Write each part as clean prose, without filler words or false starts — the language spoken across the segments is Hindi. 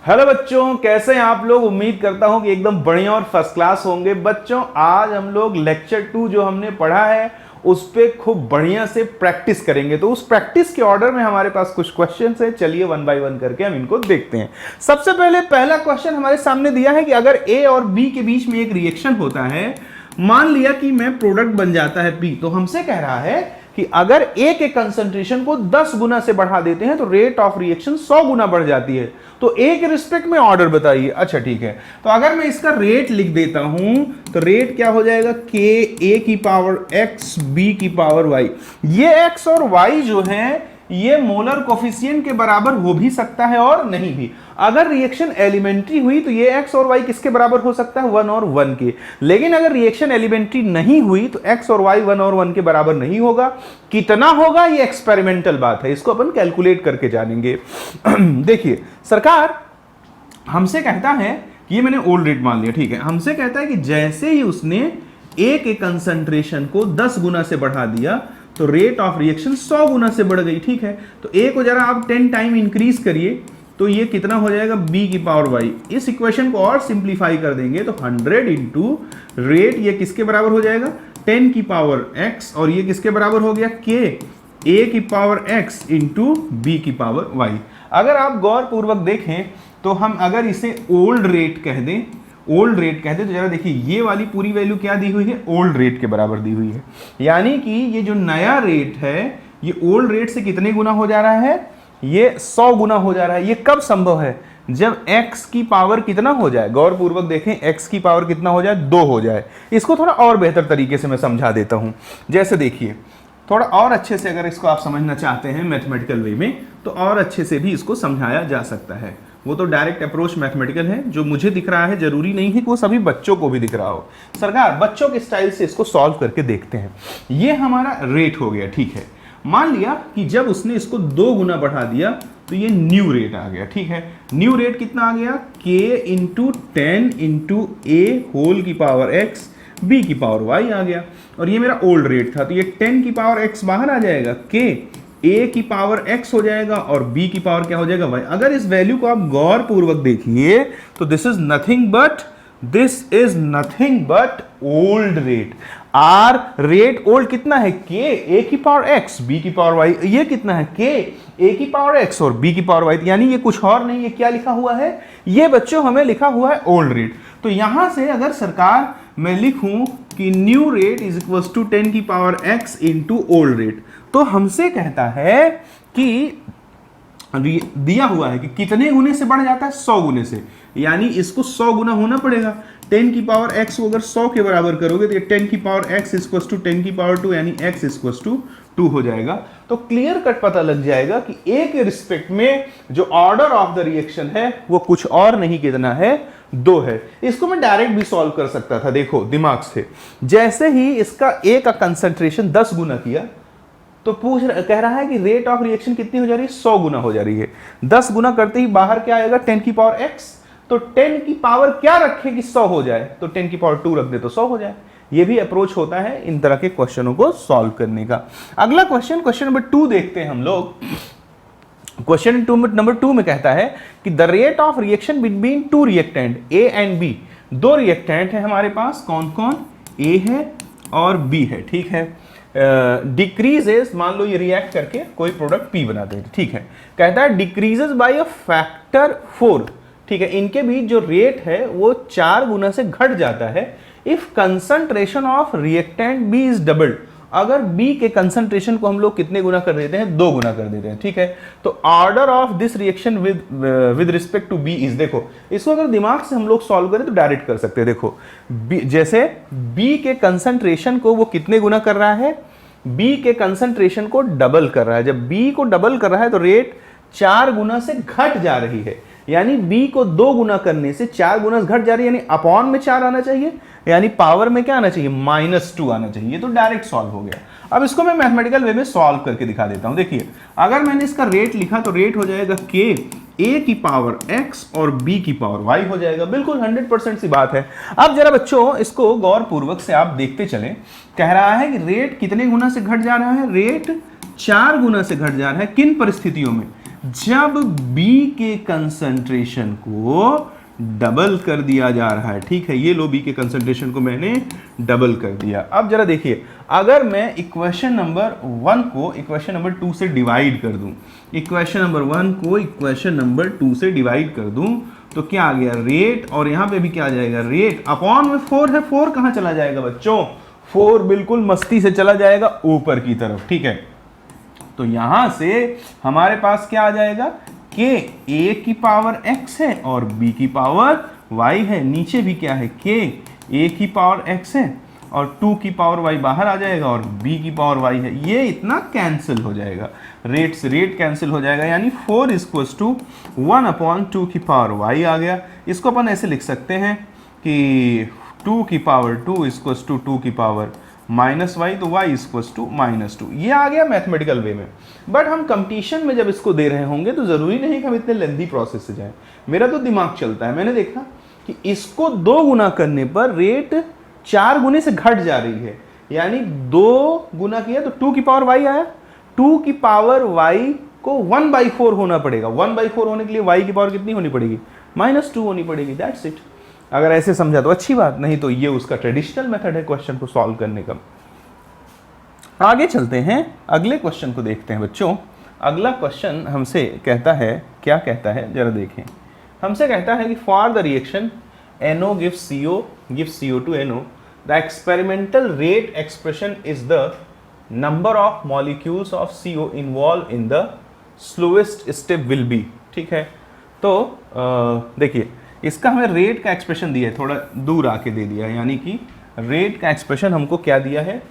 हेलो बच्चों, कैसे हैं आप लोग। उम्मीद करता हूं कि एकदम बढ़िया और फर्स्ट क्लास होंगे। बच्चों आज हम लोग लेक्चर 2 जो हमने पढ़ा है उस पे खूब बढ़िया से प्रैक्टिस करेंगे। तो उस प्रैक्टिस के ऑर्डर में हमारे पास कुछ क्वेश्चंस हैं। चलिए वन बाय वन करके हम इनको देखते हैं। सबसे पहले पहला क्वेश्चन हमारे सामने दिया है कि अगर ए और बी के बीच में एक रिएक्शन होता है, मान लिया कि मैं प्रोडक्ट बन जाता है पी, तो हमसे कह रहा है कि अगर ए के कंसंट्रेशन को 10 गुना से बढ़ा देते हैं तो रेट ऑफ रिएक्शन 100 गुना बढ़ जाती है। तो ए के रिस्पेक्ट में ऑर्डर बताइए। अच्छा ठीक है, तो अगर मैं इसका रेट लिख देता हूं तो रेट क्या हो जाएगा, के ए की पावर एक्स बी की पावर वाई। ये एक्स और वाई जो है ये मोलर कोफिशिएंट के बराबर हो भी सकता है और नहीं भी। अगर रिएक्शन एलिमेंट्री हुई तो ये एक्स और वाई किसके बराबर हो सकता है, 1 और 1 के। लेकिन अगर रिएक्शन एलिमेंट्री नहीं हुई तो एक्स और वाई 1 और 1 के बराबर नहीं होगा। कितना होगा ये एक्सपेरिमेंटल बात है, इसको अपन कैलकुलेट करके जानेंगे। देखिए सरकार हमसे कहता है कि ये मैंने ओल्ड रेट मान लिया, ठीक है। हमसे कहता है कि जैसे ही उसने ए के कंसंट्रेशन को 10 गुना से बढ़ा दिया तो रेट ऑफ रिएक्शन 100 गुना से बढ़ गई, ठीक है। तो ए को जरा आप 10 टाइम इंक्रीज करिए तो ये कितना हो जाएगा, बी की पावर वाई। इस इक्वेशन को और सिंप्लीफाई कर देंगे तो 100 इंटू रेट ये किसके बराबर हो जाएगा, 10 की पावर एक्स, और ये किसके बराबर हो गया, के ए की पावर एक्स इंटू बी की पावर वाई। अगर आप गौर पूर्वक देखें तो हम अगर इसे ओल्ड रेट कह दें, ओल्ड रेट कहते तो जरा देखिए ये वाली पूरी वैल्यू क्या दी हुई है, ओल्ड रेट के बराबर दी हुई है। यानी कि ये जो नया रेट है ये ओल्ड रेट से कितने गुना हो जा रहा है, ये 100 गुना हो जा रहा है। ये कब संभव है, जब x की पावर कितना हो जाए, गौर पूर्वक देखें, x की पावर कितना हो जाए, 2 हो जाए। इसको थोड़ा और बेहतर तरीके से मैं समझा देता हूं। जैसे देखिए थोड़ा और अच्छे से अगर इसको आप समझना चाहते हैं मैथमेटिकल वे में तो और अच्छे से भी इसको समझाया जा सकता है। वो तो डायरेक्ट अप्रोच मैथमेटिकल है, जो मुझे दिख रहा है जरूरी नहीं है कि वो सभी बच्चों को भी दिख रहा हो। सरकार बच्चों के स्टाइल से इसको सॉल्व करके देखते हैं। ये हमारा रेट हो गया, ठीक है। मान लिया कि जब उसने इसको 2 गुना बढ़ा दिया तो ये न्यू रेट आ गया, ठीक है। न्यू रेट कितना आ गया, के इंटू 10 इंटू ए होल की पावर एक्स बी की पावर वाई आ गया। और ये मेरा ओल्ड रेट था तो ये 10 की पावर एक्स बाहर आ जाएगा, के ए की पावर एक्स हो जाएगा और बी की पावर क्या हो जाएगा, वाई। अगर इस वैल्यू को आप गौर पूर्वक देखिए तो this is nothing but old rate. R rate old कितना है, के ए की पावर एक्स बी की पावर वाई। ये कितना है, के ए की पावर एक्स और बी की पावर वाई। यानी ये कुछ और नहीं, ये क्या लिखा हुआ है, ये बच्चों हमें लिखा हुआ है ओल्ड रेट। तो यहां से अगर सरकार मैं लिखूं कि new rate is equal to 10 की power x into old rate, तो हमसे कहता है कि दिया हुआ है कि कितने गुने से बढ़ जाता है, 100 गुने से। यानी इसको 100 गुना होना पड़ेगा। 10 की पावर x को अगर 100 के बराबर करोगे तो ये 10 की पावर x इक्वल टू 10 की पावर 2 यानी x इक्वल टू 2 हो जाएगा। तो क्लियर कट पता लग जाएगा कि a के रिस्पेक्ट में जो ऑर्डर ऑफ द रिएक्शन है वो कुछ और नहीं, कितना है, 2 है। इसको मैं डायरेक्ट भी सॉल्व कर सकता था, देखो दिमाग से। जैसे ही इसका a का कंसंट्रेशन 10 गुना किया तो कह रहा है कि रेट ऑफ रिएक्शन कितनी हो जा रही है, 100 गुना हो जा रही है। 10 गुना करते ही बाहर क्या आएगा, 10 की पावर x। तो 10 की पावर क्या रखे कि 100 हो जाए, तो 10 की पावर 2 रख दे तो 100 हो जाए। ये भी अप्रोच होता है इन तरह के क्वेश्चनों को सॉल्व करने का। अगला क्वेश्चन नंबर 2 देखते हैं हम लोग। क्वेश्चन नंबर 2 में कहता है कि the rate of reaction between 2 reactant A and B. 2 reactant है हमारे पास, कौन कौन, ए है और बी है, ठीक है। डिक्रीजेस, मान लो ये रिएक्ट करके कोई प्रोडक्ट पी बनाते हैं, ठीक है। कहता है डिक्रीजेस बाय अ फैक्टर 4, ठीक है। इनके बीच जो रेट है वो 4 गुना से घट जाता है if concentration of reactant B is doubled. अगर बी के कंसंट्रेशन को हम लोग कितने गुना कर देते हैं, 2 गुना कर देते हैं, ठीक है। तो order of this reaction with respect to B is, देखो इसको अगर दिमाग से हम लोग सॉल्व करें तो डायरेक्ट कर सकते हैं। देखो जैसे बी के कंसंट्रेशन को वो कितने गुना कर रहा है, बी के कंसंट्रेशन को डबल कर रहा है। जब बी को डबल कर रहा है तो रेट 4 गुना से घट जा रही है। यानी बी को 2 गुना करने से 4 गुना घट जा रही है, यानी अपॉन में 4 आना चाहिए, यानी पावर में क्या आना चाहिए, -2 आना चाहिए। तो डायरेक्ट सॉल्व हो गया। अब इसको मैं मैथमेटिकल वे में सॉल्व करके दिखा देता हूं। देखिए अगर मैंने इसका रेट लिखा तो रेट हो जाएगा के ए की पावर एक्स और बी की पावर वाई हो जाएगा। बिल्कुल 100% सी बात है। अब जरा बच्चों इसको गौर पूर्वक से आप देखते चलें। कह रहा है कि रेट कितने गुना से घट जा रहा है, रेट 4 गुना से घट जा रहा है। किन परिस्थितियों में, जब B के कंसंट्रेशन को डबल कर दिया जा रहा है। ठीक है, ये लो B के कंसंट्रेशन को मैंने डबल कर दिया। अब जरा देखिए, अगर मैं इक्वेशन नंबर 1 को इक्वेशन नंबर 2 से डिवाइड कर दूं, इक्वेशन नंबर 1 को इक्वेशन नंबर 2 से डिवाइड कर दूं, तो क्या आ गया, रेट, और यहां पे भी क्या आ जाएगा, रेट अपॉन में 4 है। 4 कहां चला जाएगा बच्चों, 4 बिल्कुल मस्ती से चला जाएगा ऊपर की तरफ। ठीक है, तो यहां से हमारे पास क्या आ जाएगा, के ए की पावर x है और b की पावर y है। नीचे भी क्या है, के ए की पावर x है और 2 की पावर y बाहर आ जाएगा और b की पावर y है। ये इतना कैंसिल हो जाएगा, रेट से रेट कैंसिल हो जाएगा, यानी 4 इक्वल्स टू 1/2 की पावर y आ गया। इसको अपन ऐसे लिख सकते हैं कि 2 की पावर 2 इक्वल्स टू 2 की पावर माइनस वाई, तो y इक्वल्स टू -2। ये आ गया मैथमेटिकल वे में। बट हम कंपटीशन में जब इसको दे रहे होंगे तो जरूरी नहीं कि हम इतने लेंथी प्रोसेस से जाएं। मेरा तो दिमाग चलता है, मैंने देखा कि इसको 2 गुना करने पर रेट 4 गुने से घट जा रही है, यानी 2 गुना किया तो 2 की पावर y आया, 2 की पावर y को 1/4 होना पड़ेगा। 1/4 होने के लिए y की पावर कितनी होनी पड़ेगी, -2 होनी पड़ेगी। That's it. अगर ऐसे समझा तो अच्छी बात, नहीं तो ये उसका ट्रेडिशनल मेथड है क्वेश्चन को सॉल्व करने का। आगे चलते हैं, अगले क्वेश्चन को देखते हैं बच्चों। अगला क्वेश्चन हमसे कहता है, क्या कहता है जरा देखें। हमसे कहता है कि for the reaction NO gives CO gives CO to NO, the experimental rate expression is the number of molecules of CO involved in the slowest step will be। ठीक है, तो देखिए, इसका हमें रेट का एक्सप्रेशन दिया है, थोड़ा दूर आके दे दिया है, यानी कि रेट का एक्सप्रेशन हमको क्या दिया है,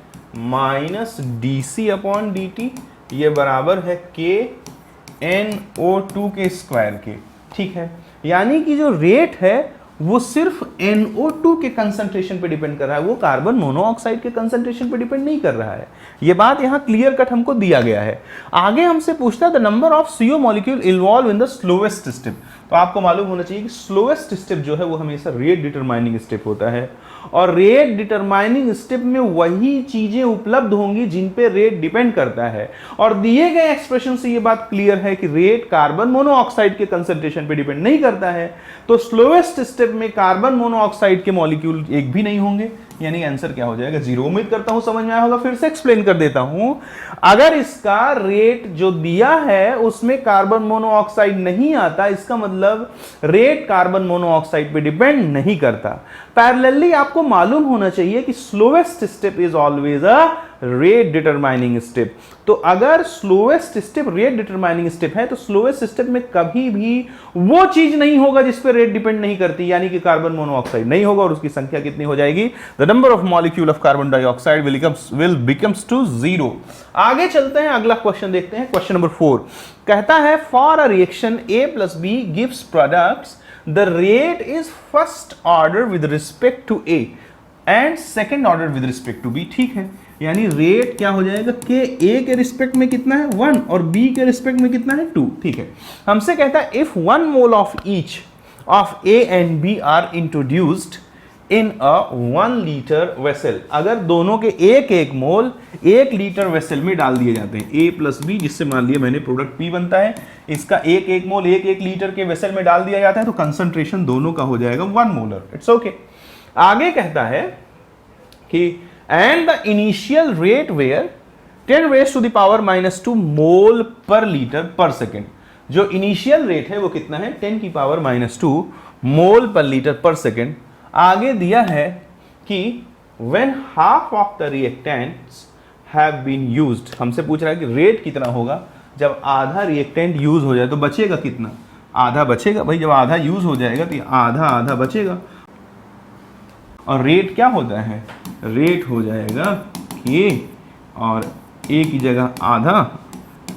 -dc/dt, ये बराबर है KNO2 के स्क्वायर के। ठीक है, यानी कि जो रेट है वो सिर्फ NO2 के कंसंट्रेशन पे डिपेंड कर रहा है, वो कार्बन मोनोऑक्साइड के कंसंट्रेशन पे डिपेंड नहीं कर रहा है। ये बात यहाँ क्लियर कट हमको दिया गया है। आगे हमसे पूछता है the number of CO molecule involve in the slowest step. तो आपको मालूम होना चाहिए कि स्लोएस्ट स्टेप जो है वो हमेशा रेट डिटरमाइनिंग स्टेप होता है, और रेट डिटरमाइनिंग स्टेप में वही चीजें उपलब्ध होंगी जिन पे रेट डिपेंड करता है। और दिए गए एक्सप्रेशन से ये बात क्लियर है कि रेट कार्बन मोनोऑक्साइड के कंसंट्रेशन पे डिपेंड नहीं करता है, तो स्लोएस्ट स्टेप में कार्बन मोनोऑक्साइड के मॉलिक्यूल एक भी नहीं होंगे, यानी आंसर क्या हो जाएगा, 0। उम्मीद करता हूं समझ में आया होगा, फिर से एक्सप्लेन कर देता हूं। अगर इसका रेट जो दिया है उसमें कार्बन मोनोऑक्साइड नहीं आता, इसका मतलब रेट कार्बन मोनोऑक्साइड पे डिपेंड नहीं करता। पैरेलली आपको मालूम होना चाहिए कि slowest step is always a rate determining step. तो अगर slowest step rate determining step है तो स्लोएस्ट स्टेप में कभी भी वो चीज नहीं होगा जिस पे रेट डिपेंड नहीं करती, यानी कि कार्बन मोनोऑक्साइड नहीं होगा, और उसकी संख्या कितनी हो जाएगी, the number of molecule of carbon dioxide will becomes to 0। आगे चलते हैं, अगला क्वेश्चन देखते हैं। क्वेश्चन नंबर 4 कहता है for a reaction A + B gives products the rate is first order with respect to A and second order with respect to B। ठीक है, यानी रेट क्या हो जाएगा कि A के रिस्पेक्ट में कितना है 1 और B के रिस्पेक्ट में कितना है 2। ठीक है, हमसे कहता है if 1 mole of each of A and B are introduced in a 1 litre vessel, अगर दोनों के 1 मोल 1 लीटर वेसल में डाल दिए जाते हैं, A + B, जिससे मान लिया मैंने प्रोडक्ट P बनता है, इसका 1 मोल 1 लीटर के वेसल में डाल दिया जाता है, तो कंसंट्रेशन दोनों का हो जाएगा 1 मोलर। It's okay. आगे कहता है कि and the initial rate were 10 raised to the power -2 मोल पर लीटर पर सेकेंड। जो इनिशियल रेट है वो कितना है, 10 की पावर -2 मोल पर लीटर पर सेकेंड। आगे दिया है कि when half of the reactants have been used, हमसे पूछ रहा है कि रेट कितना होगा जब आधा रिएक्टेंट यूज हो जाए, तो बचेगा कितना, आधा बचेगा। भाई जब आधा यूज हो जाएगा तो आधा आधा बचेगा, और रेट क्या होता है, रेट हो जाएगा K और A की जगह आधा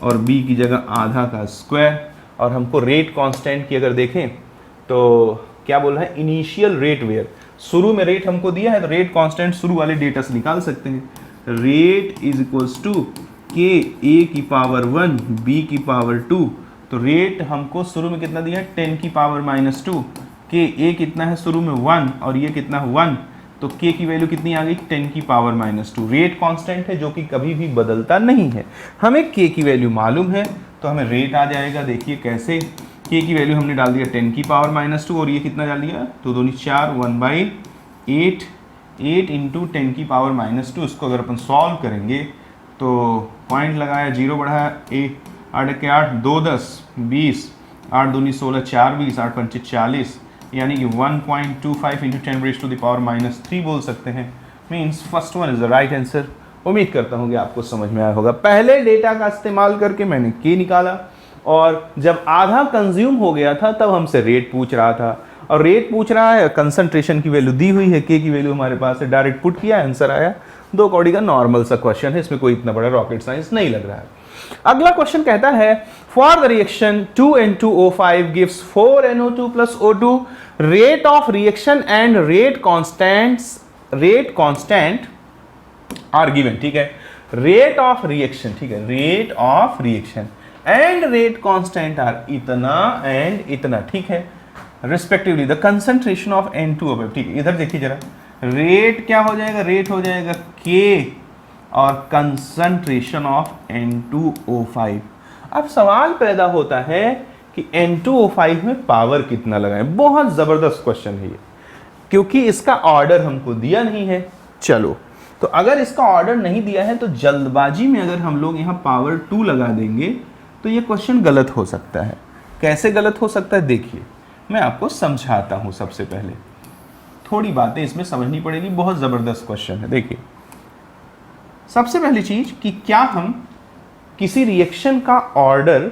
और B की जगह आधा का स्क्वायर। और हमको रेट कांस्टेंट की अगर देखें तो क्या बोल रहा है, इनिशियल रेट वेयर, शुरू में रेट हमको दिया है तो रेट कांस्टेंट शुरू वाले डेटा से निकाल सकते हैं। Rate is equals to K A की पावर 1 B की पावर 2, तो रेट हमको शुरू में कितना दिया है, 10 की पावर -2, K A कितना है शुरू में 1 और ये कितना है 1, तो K की वैल्यू कितनी आ गई, 10 की पावर -2। रेट कांस्टेंट है जो कि कभी भी बदलता नहीं है। हमें K की वैल्यू मालूम है, तो हमें रेट आ जाएगा। देखिए कैसे, के की वैल्यू हमने डाल दिया 10 की पावर -2 और ये कितना डाल दिया, 2 दूनी 4, 1/8, 8 इंटू 10 की पावर -2। इसको अगर अपन सॉल्व करेंगे तो पॉइंट लगाया, 0 बढ़ाया, 8 के 8, 2 10 20, 8 दूनी 16, 4 20, 8 पंचे 40, यानी कि 1.25 इंटू 10⁻³ बोल सकते हैं। Means first one is the right answer. उम्मीद करता हूँ कि आपको समझ में आया होगा। पहले डेटा का इस्तेमाल करके मैंने के निकाला और जब आधा कंज्यूम हो गया था तब हमसे रेट पूछ रहा था, और रेट पूछ रहा है, कंसंट्रेशन की वैल्यू दी हुई है, के की वैल्यू हमारे पास है, डायरेक्ट पुट किया, आंसर आया। 2 कौड़ी का नॉर्मल सा क्वेश्चन है, इसमें कोई इतना बड़ा रॉकेट साइंस नहीं लग रहा है। अगला क्वेश्चन कहता है for the reaction 2N2O5 gives 4NO2 + O2, rate of reaction and rate constant are given. ठीक है, रेट ऑफ रिएक्शन, ठीक है, rate of reaction and rate constant are इतना एंड इतना, ठीक है, respectively the concentration of N2O5। ठीक है, इधर देखिए जरा, रेट क्या हो जाएगा, रेट हो जाएगा K और कंसंट्रेशन ऑफ N2O5। अब सवाल पैदा होता है कि N2O5 में पावर कितना लगाएं। बहुत जबरदस्त क्वेश्चन है ये, क्योंकि इसका ऑर्डर हमको दिया नहीं है। चलो, तो अगर इसका ऑर्डर नहीं दिया है तो जल्दबाजी में अगर हम लोग यहाँ पावर 2 लगा देंगे तो ये क्वेश्चन गलत हो सकता है। कैसे गलत हो सकता है, देखिए मैं आपको समझाता हूँ। सबसे पहले थोड़ी बातें इसमें समझनी पड़ेगी, बहुत ज़बरदस्त क्वेश्चन है। देखिए, सबसे पहली चीज़ कि क्या हम किसी रिएक्शन का ऑर्डर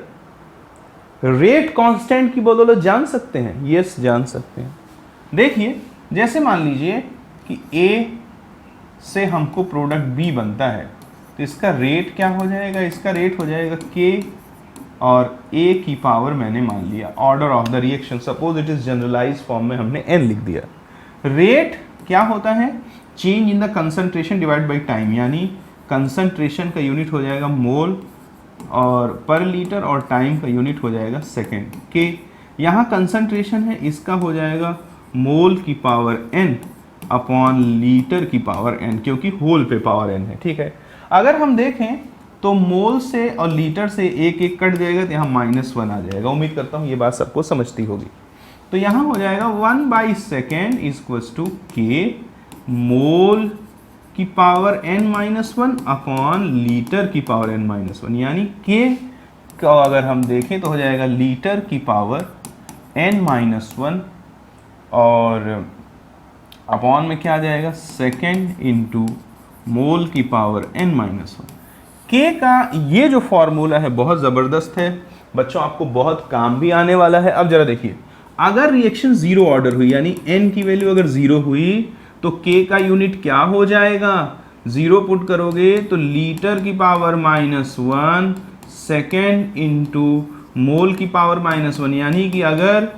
रेट कांस्टेंट की बदौलत जान सकते हैं? यस, जान सकते हैं। देखिए, जैसे मान लीजिए कि A से हमको प्रोडक्ट B बनता है, तो इसका रेट क्या हो जाएगा, इसका रेट हो जाएगा K और A की पावर मैंने मान लिया order of the reaction, suppose it is generalize form में हमने N लिख दिया। रेट क्या होता है, change in the concentration divide by time, यानी कंसंट्रेशन का यूनिट हो जाएगा मोल और पर लीटर, और टाइम का यूनिट हो जाएगा सेकेंड। के यहाँ कंसंट्रेशन है, इसका हो जाएगा मोल की पावर n अपॉन लीटर की पावर n, क्योंकि होल पे पावर n है। ठीक है, अगर हम देखें तो मोल से और लीटर से एक एक कट जाएगा तो यहाँ -1 आ जाएगा। उम्मीद करता हूँ ये बात सबको समझती होगी। तो यहाँ हो जाएगा 1/सेकेंड इक्वल्स टू के मोल की पावर n-1 अपॉन लीटर की पावर n-1, यानी के का अगर हम देखें तो हो जाएगा लीटर की पावर n-1 और अपॉन में क्या आ जाएगा, सेकेंड इंटू मोल की पावर n-1। के का ये जो फॉर्मूला है बहुत ज़बरदस्त है बच्चों, आपको बहुत काम भी आने वाला है। अब जरा देखिए, अगर रिएक्शन 0 ऑर्डर हुई, यानी n की वैल्यू अगर 0 हुई तो k का यूनिट क्या हो जाएगा, 0 पुट करोगे तो लीटर की पावर -1 सेकेंड इंटू मोल की पावर -1, यानी कि अगर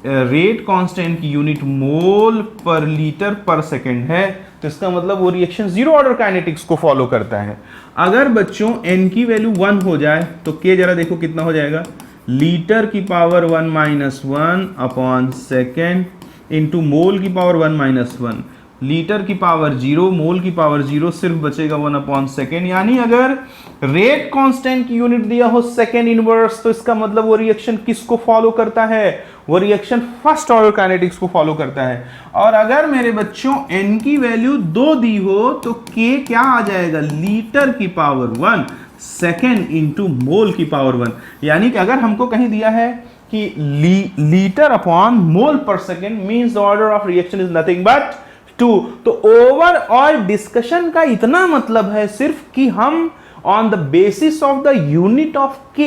रेट कांस्टेंट की यूनिट मोल पर लीटर पर सेकेंड है तो इसका मतलब वो रिएक्शन 0 ऑर्डर काइनेटिक्स को फॉलो करता है। अगर बच्चों n की वैल्यू 1 हो जाए तो k जरा देखो कितना हो जाएगा, लीटर की पावर 1-1 अपॉन सेकेंड इंटू मोल की पावर 1-1, लीटर की पावर 0, मोल की पावर 0, सिर्फ बचेगा 1 अपॉन सेकेंड। यानी अगर रेट कांस्टेंट की यूनिट दिया हो सेकेंड इनवर्स तो इसका मतलब वो रिएक्शन किसको फॉलो करता है, वो रिएक्शन फर्स्ट ऑर्डर काइनेटिक्स को फॉलो करता है। और अगर मेरे बच्चों n की वैल्यू 2 दी हो तो k क्या आ जाएगा, लीटर की पावर 1 सेकेंड इंटू मोल की पावर 1, यानी कि अगर हमको कहीं दिया है कि लीटर अपॉन मोल पर second means the order of reaction is nothing but 2। तो ओवरऑल डिस्कशन का इतना मतलब है सिर्फ कि हम on the basis of the unit of K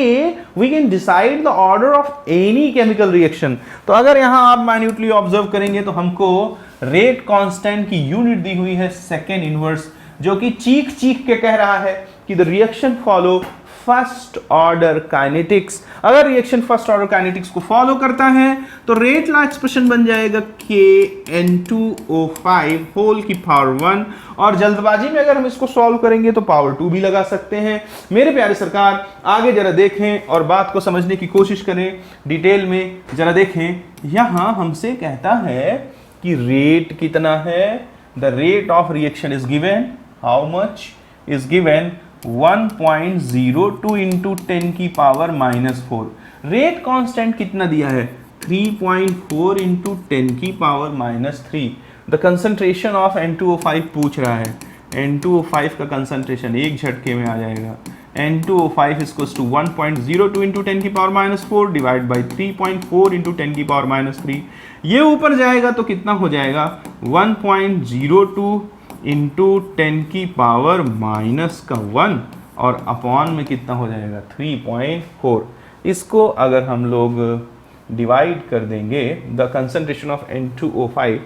we can decide the order of any chemical reaction। तो अगर यहां आप माइन्यूटली ऑब्जर्व करेंगे तो हमको रेट कांस्टेंट की यूनिट दी हुई है सेकेंड इनवर्स, जो कि चीख चीख के कह रहा है कि the reaction follow first order kinetics. अगर रिएक्शन फर्स्ट ऑर्डर काइनेटिक्स को फॉलो करता है तो रेट ला एक्सप्रेशन बन जाएगा KN2O5 होल की पावर 1, और जल्दबाजी में अगर हम इसको सॉल्व करेंगे तो पावर 2 भी लगा सकते हैं। मेरे प्यारे सरकार, आगे जरा देखें और बात को समझने की कोशिश करें डिटेल में। जरा देखें, यहां हमसे कहता है कि रेट कितना है, the rate of reaction is given, how much is given 1.02 into 10 की पावर -4। रेट कांस्टेंट कितना दिया है? 3.4 इंटू 10 की power -3। The concentration of N2O5 पूछ रहा है। N2O5 का कंसंट्रेशन एक झटके में आ जाएगा। N2O5 इक्वल्स टू 1.02 इंटू 10 की पावर -4 डिवाइड बाई 3.4 इंटू 10 की पावर -3। ये ऊपर जाएगा तो कितना हो जाएगा? 1.02 इंटू 10 की पावर -1 और अपॉन में कितना हो जाएगा? 3.4। इसको अगर हम लोग डिवाइड कर देंगे द कंसंट्रेशन ऑफ N2O5,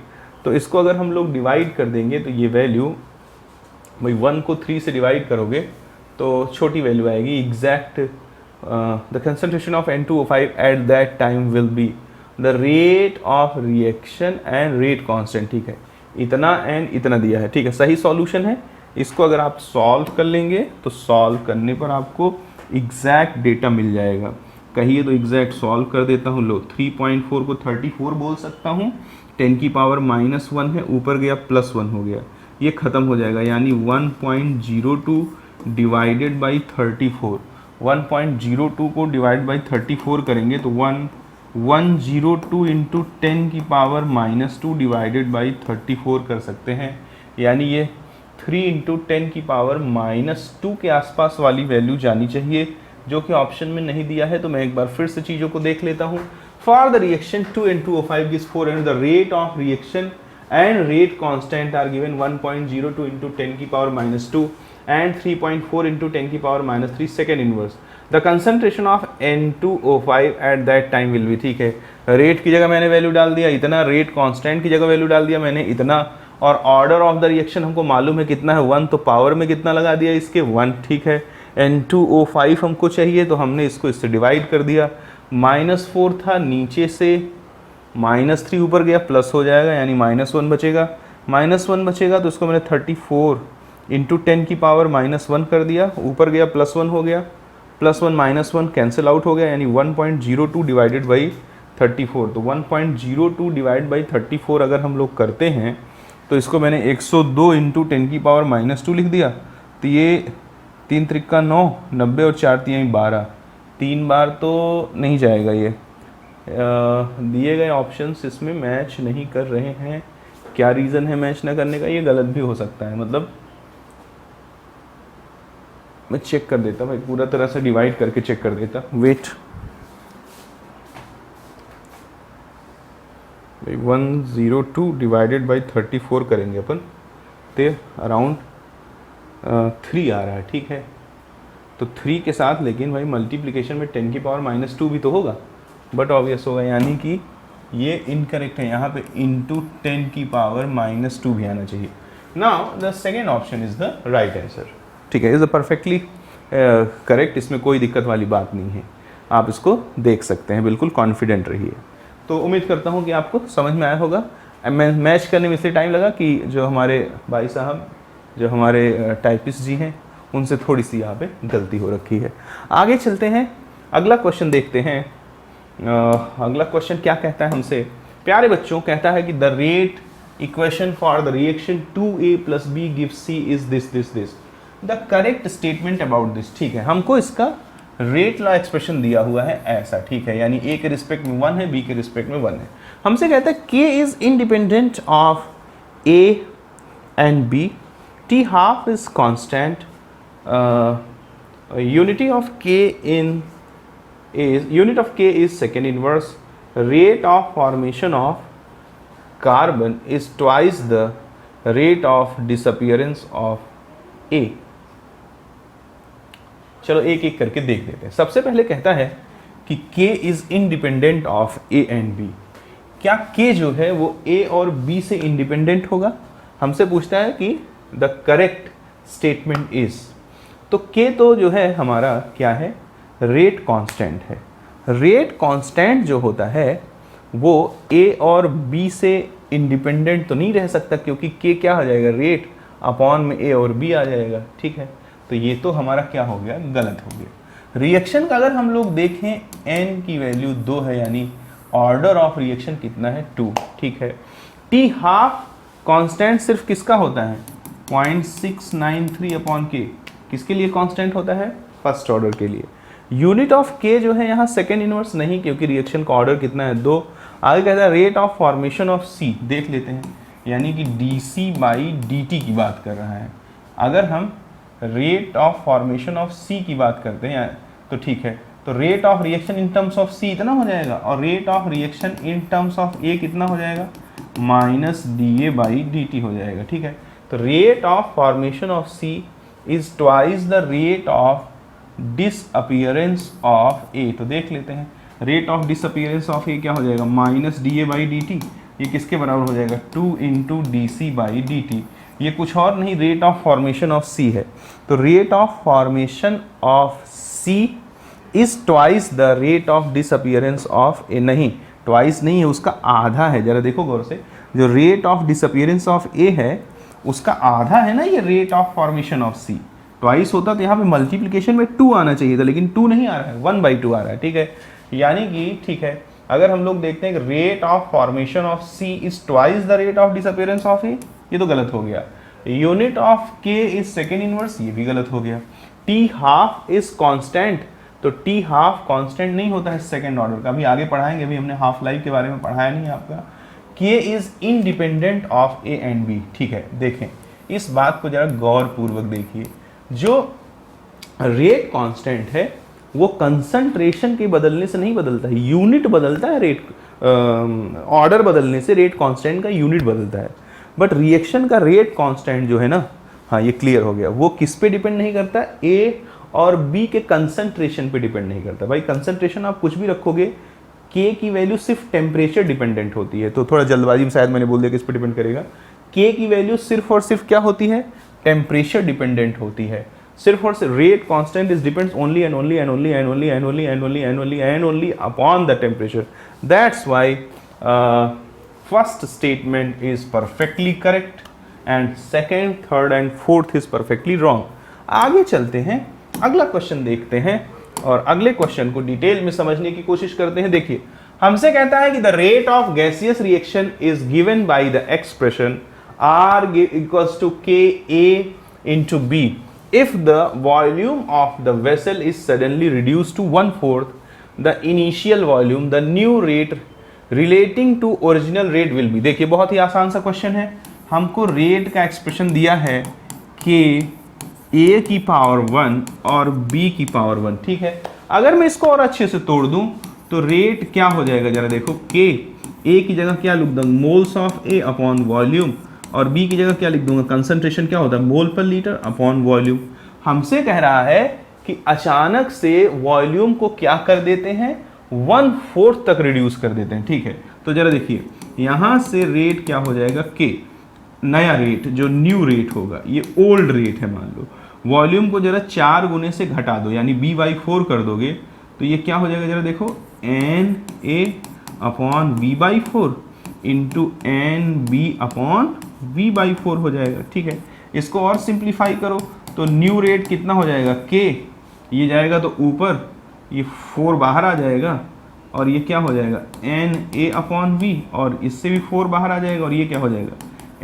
तो इसको अगर हम लोग डिवाइड कर देंगे तो ये वैल्यू, भाई 1 को 3 से डिवाइड करोगे तो छोटी वैल्यू आएगी। Exact the concentration of N2O5 at that time will be the rate of reaction and rate constant. ठीक है, इतना एंड इतना दिया है। ठीक है, सही सॉल्यूशन है। इसको अगर आप सॉल्व कर लेंगे तो सॉल्व करने पर आपको एग्जैक्ट डेटा मिल जाएगा। कहिए तो एग्जैक्ट सॉल्व कर देता हूँ। लो, 3.4 को 34 बोल सकता हूँ। 10 की पावर -1 है, ऊपर गया +1 हो गया, ये ख़त्म हो जाएगा। यानी 1.02 डिवाइडेड बाई 34। 1.02 को डिवाइड बाई 34 करेंगे तो 102 इंटू 10 की पावर -2 डिवाइडेड बाई 34 कर सकते हैं। यानी ये 3 इंटू 10 की पावर -2 के आसपास वाली वैल्यू जानी चाहिए, जो कि ऑप्शन में नहीं दिया है। तो मैं एक बार फिर से चीज़ों को देख लेता हूँ। For the reaction 2N2O5 gives 4 and the rate of reaction and rate constant are given 1.02 into 10 की पावर -2 and 3.4 into 10 की power -3 second inverse। The concentration of N2O5 at that time will be। ठीक है, रेट की जगह मैंने वैल्यू डाल दिया इतना, रेट कांस्टेंट की जगह वैल्यू डाल दिया मैंने इतना, और ऑर्डर ऑफ द रिएक्शन हमको मालूम है कितना है 1, तो पावर में कितना लगा दिया इसके 1। ठीक है, N2O5 हमको चाहिए तो हमने इसको इससे डिवाइड कर दिया। -4 था, नीचे से -3 ऊपर गया, प्लस हो जाएगा, यानी -1 बचेगा। -1 बचेगा तो इसको मैंने 34 इंटू 10 की पावर -1 कर दिया, ऊपर गया +1 हो गया, +1 -1 कैंसिल आउट हो गया, यानी 1.02 डिवाइडेड बाई 34। तो 1.02 डिवाइड बाई 34 अगर हम लोग करते हैं तो इसको मैंने 102 इंटू 10 की पावर -2 लिख दिया। तो ये 3 त्रिक्का 9, 90 और 4 3 12, 3 बार तो नहीं जाएगा। ये दिए गए ऑप्शंस इसमें मैच नहीं कर रहे हैं। क्या रीज़न है मैच न करने का? ये गलत भी हो सकता है, मतलब मैं चेक कर देता भाई, पूरा तरह से डिवाइड करके चेक कर देता। वेट, 102 डिवाइडेड बाई 34 करेंगे अपन, तो अराउंड 3 आ रहा है। ठीक है, तो 3 के साथ लेकिन भाई मल्टीप्लिकेशन में 10 की पावर -2 भी तो होगा, बट ऑब्वियस होगा, यानी कि ये इनकरेक्ट है। यहाँ पे इंटू 10 की पावर -2 भी आना चाहिए। Now the second option is the right answer. ठीक है, इज द परफेक्टली करेक्ट, इसमें कोई दिक्कत वाली बात नहीं है। आप इसको देख सकते हैं, बिल्कुल कॉन्फिडेंट रहिए। तो उम्मीद करता हूँ कि आपको समझ में आया होगा। मैच करने में इसलिए टाइम लगा कि जो हमारे भाई साहब, जो हमारे टाइपिस्ट जी हैं, उनसे थोड़ी सी यहाँ पे गलती हो रखी है। आगे चलते हैं, अगला क्वेश्चन देखते हैं। अगला क्वेश्चन क्या कहता है हमसे? प्यारे बच्चों, कहता है कि the rate equation for the reaction 2A + B gives C is this। The correct statement about this. ठीक है, हमको इसका रेट लॉ एक्सप्रेशन दिया हुआ है ऐसा। ठीक है, यानी A के रिस्पेक्ट में 1 है, B के रिस्पेक्ट में 1 है। हमसे कहता है K is independent of A and B, T half is constant, unit of K is second inverse, rate of formation of carbon is twice the rate of disappearance of A। चलो एक एक करके देख लेते हैं। सबसे पहले कहता है कि K is independent of A and B। क्या K जो है वो A और B से इंडिपेंडेंट होगा? हमसे पूछता है कि द करेक्ट स्टेटमेंट इज, तो K तो जो है हमारा क्या है? रेट कांस्टेंट है। रेट कांस्टेंट जो होता है वो A और B से इंडिपेंडेंट तो नहीं रह सकता, क्योंकि K क्या आ जाएगा? रेट अपॉन में A और B आ जाएगा। ठीक है, तो ये तो हमारा क्या हो गया? गलत हो गया। रिएक्शन का अगर हम लोग देखें, N की वैल्यू 2 है, यानी ऑर्डर ऑफ रिएक्शन कितना है? 2। ठीक है, T हाफ कांस्टेंट सिर्फ किसका होता है? 0.693 अपॉन K, किसके लिए कांस्टेंट होता है? फर्स्ट ऑर्डर के लिए। यूनिट ऑफ के जो है यहाँ सेकेंड इनवर्स नहीं, क्योंकि रिएक्शन का ऑर्डर कितना है? 2। आगे कहता है रेट ऑफ फॉर्मेशन ऑफ सी, देख लेते हैं, यानी कि dc/dt की बात कर रहा है। अगर हम rate of formation of C की बात करते हैं तो ठीक है, तो rate of reaction in terms of C इतना हो जाएगा, और rate of reaction in terms of A कितना हो जाएगा? -dA/dt हो जाएगा। ठीक है, तो rate of formation of C is twice the rate of disappearance of A. तो देख लेते हैं, rate of disappearance of A क्या हो जाएगा? -dA/dt। ये किसके बराबर हो जाएगा? 2 × dc/dt। ये कुछ और नहीं, rate of formation of C है। तो rate of formation of C is twice the rate of disappearance of A. नहीं, ट्वाइस नहीं है, उसका आधा है। जरा देखो गौर से, जो rate of disappearance of A है उसका आधा है ना ये rate of formation of C. Twice होता तो यहाँ पे मल्टीप्लिकेशन में 2 आना चाहिए था, लेकिन 2 नहीं आ रहा है, 1/2 आ रहा है। ठीक है, यानी कि ठीक है, अगर हम लोग देखते हैं कि rate of formation of C is twice the rate of disappearance of A, ये तो गलत हो गया। Unit of K is second inverse, ये भी गलत हो गया। टी हाफ इज कांस्टेंट, तो टी हाफ कांस्टेंट नहीं होता है सेकेंड ऑर्डर का, अभी आगे पढ़ाएंगे, अभी हमने हाफ लाइफ के बारे में पढ़ाया नहीं आपका। K is independent of A and B. ठीक है, देखें इस बात को जरा गौर पूर्वक देखिए, जो रेट कांस्टेंट है वो कंसंट्रेशन के बदलने से नहीं बदलता है, यूनिट बदलता है। रेट ऑर्डर बदलने से रेट कांस्टेंट का यूनिट बदलता है, बट रिएक्शन का रेट कांस्टेंट जो है ना, हाँ ये क्लियर हो गया, वो किस पे डिपेंड नहीं करता? ए और बी के कंसंट्रेशन पे डिपेंड नहीं करता। भाई कंसंट्रेशन आप कुछ भी रखोगे, के की वैल्यू सिर्फ टेम्परेचर डिपेंडेंट होती है। तो थोड़ा जल्दबाजी में शायद मैंने बोल दिया कि इस पर डिपेंड करेगा। के की वैल्यू सिर्फ और सिर्फ क्या होती है? टेम्परेचर डिपेंडेंट होती है। सिर्फ और सिर्फ rate constant is depends only and only and only and only and only and only and only and only upon the temperature. That's why first statement is perfectly correct and second, third and fourth is perfectly wrong. आगे चलते हैं, अगला क्वेश्चन देखते हैं और अगले क्वेश्चन को डिटेल में समझने की कोशिश करते हैं। देखिए, हमसे कहता है कि the rate of gaseous reaction is given by the expression R equals to Ka into B if the volume of the vessel is suddenly reduced to 1/4 the initial volume, the new rate relating to original rate will be। देखिए बहुत ही आसान सा क्वेश्चन है, हमको रेट का एक्सप्रेशन दिया है कि A की पावर 1 और B की पावर 1। ठीक है, अगर मैं इसको और अच्छे से तोड़ दूं तो रेट क्या हो जाएगा? जरा देखो, K A की जगह क्या लिख दूंगा? Moles of A upon volume, और B की जगह क्या लिख दूंगा? कंसंट्रेशन क्या होता है? मोल पर लीटर अपॉन वॉल्यूम। हमसे कह रहा है कि अचानक से वॉल्यूम को क्या कर देते हैं? 1/4 तक रिड्यूस कर देते हैं। ठीक है, तो जरा देखिए, यहां से रेट क्या हो जाएगा? K नया रेट, जो न्यू रेट होगा, ये ओल्ड रेट है मान लो। वॉल्यूम को जरा 4 गुने से घटा दो, यानी B/4 कर दोगे तो ये क्या हो जाएगा? जरा देखो, NA upon B/4 into NB upon V/4 हो जाएगा। ठीक है, इसको और सिंप्लीफाई करो तो न्यू रेट कितना हो जाएगा? K, ये जाएगा तो ऊपर, ये 4 बाहर आ जाएगा, और ये क्या हो जाएगा? NA अपॉन V, और इससे भी 4 बाहर आ जाएगा, और ये क्या हो जाएगा?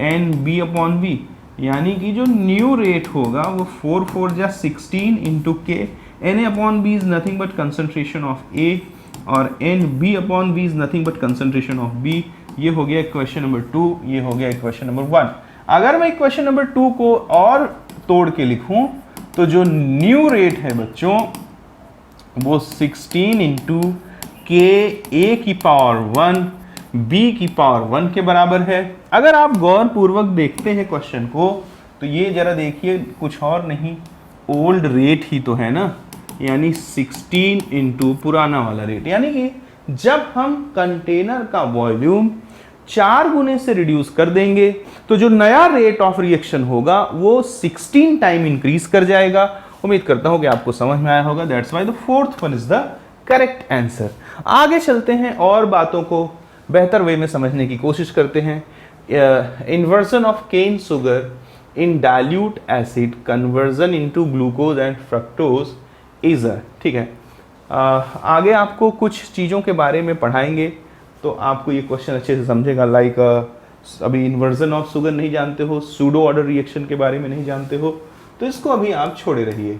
NB upon V। यानी कि जो न्यू रेट होगा वो 4 4 जा 16 into K। NA upon B is nothing but concentration of A, और NB upon B is nothing but concentration of B। ये हो गया क्वेश्चन नंबर 2, ये हो गया क्वेश्चन नंबर 1। अगर मैं क्वेश्चन नंबर 2 को और तोड़ के लिखूं तो जो न्यू रेट है बच्चों वो 16 इंटू K A की पावर 1 B की पावर 1 के बराबर है। अगर आप गौर पूर्वक देखते हैं क्वेश्चन को तो ये जरा देखिए, कुछ और नहीं, ओल्ड रेट ही तो है ना, यानी 16 इंटू पुराना वाला रेट। यानी कि जब हम कंटेनर का वॉल्यूम 4 गुने से रिड्यूस कर देंगे तो जो नया रेट ऑफ रिएक्शन होगा वो 16 टाइम इंक्रीज कर जाएगा। उम्मीद करता हूं कि आपको समझ में आया होगा। That's why the fourth one is the correct answer. आगे चलते हैं और बातों को बेहतर वे में समझने की कोशिश करते हैं। Inversion of cane sugar in dilute acid, conversion into glucose and fructose is a. ठीक है, आगे आपको कुछ चीज़ों के बारे में पढ़ाएंगे तो आपको ये क्वेश्चन अच्छे से समझेगा। लाइक अभी इन्वर्जन ऑफ शुगर नहीं जानते हो, सूडो ऑर्डर रिएक्शन के बारे में नहीं जानते हो, तो इसको अभी आप छोड़े रहिए।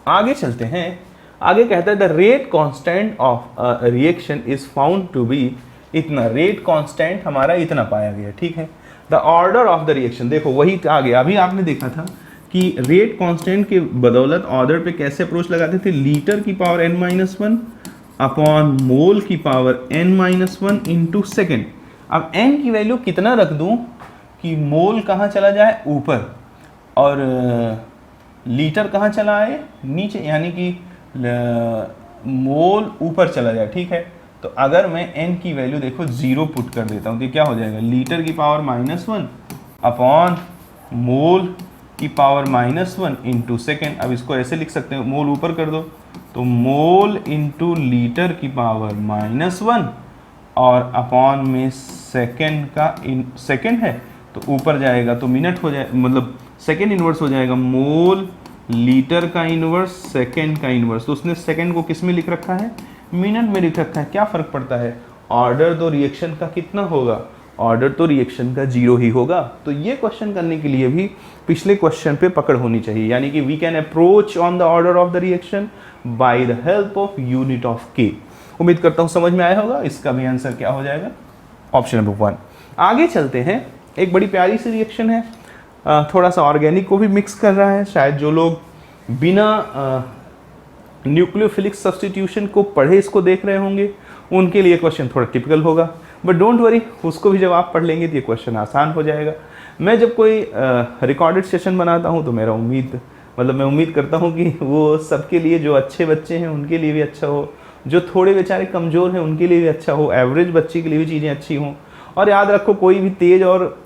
आगे चलते हैं। आगे कहता है the rate constant of reaction is found to be इतना, रेट कांस्टेंट हमारा इतना पाया गया, ठीक है। The order of the reaction, देखो वही आ गया, अभी आपने देखा था कि रेट कांस्टेंट के बदौलत ऑर्डर पे कैसे अप्रोच लगाते थे, लीटर की पावर n-1 अपॉन मोल की पावर n-1 इंटू सेकेंड। अब n की वैल्यू कितना रख दूं कि मोल कहाँ चला जाए, ऊपर, और लीटर कहाँ चला आए, नीचे, यानी कि मोल ऊपर चला जाए, ठीक है। तो अगर मैं n की वैल्यू देखो 0 पुट कर देता हूँ तो क्या हो जाएगा, लीटर की पावर -1 अपॉन मोल की पावर -1 इंटू सेकेंड। अब इसको ऐसे लिख सकते हैं, मोल ऊपर कर दो तो मोल इंटू लीटर की पावर -1 और अपॉन में सेकेंड का सेकेंड है तो ऊपर जाएगा तो मिनट हो जाए, मतलब सेकेंड इनवर्स हो जाएगा, मोल लीटर का इनवर्स सेकेंड का इनवर्स। तो उसने सेकेंड को किस में लिख रखा है, मिनट में लिख रखा है। क्या फर्क पड़ता है, ऑर्डर तो रिएक्शन का कितना होगा, ऑर्डर तो रिएक्शन का 0 ही होगा। तो ये क्वेश्चन करने के लिए भी पिछले क्वेश्चन पे पकड़ होनी चाहिए, यानी कि we can approach on the order of the reaction by the help of unit of K. उम्मीद करता हूँ समझ में आया होगा। इसका भी आंसर क्या हो जाएगा, ऑप्शन नंबर 1। आगे चलते हैं। एक बड़ी प्यारी सी रिएक्शन है, थोड़ा सा ऑर्गेनिक को भी मिक्स कर रहा है। शायद जो लोग बिना न्यूक्लियोफिलिक सब्स्टिट्यूशन को पढ़े इसको देख रहे होंगे उनके लिए क्वेश्चन थोड़ा टिपिकल होगा, बट डोंट वरी, उसको भी जब आप पढ़ लेंगे तो ये क्वेश्चन आसान हो जाएगा। मैं जब कोई रिकॉर्डेड सेशन बनाता हूँ तो मैं उम्मीद करता हूँ कि वो सबके लिए, जो अच्छे बच्चे हैं उनके लिए भी अच्छा हो, जो थोड़े बेचारे कमज़ोर हैं उनके लिए भी अच्छा हो, एवरेज बच्चे के लिए भी चीज़ें अच्छी हों। और याद रखो, कोई भी तेज और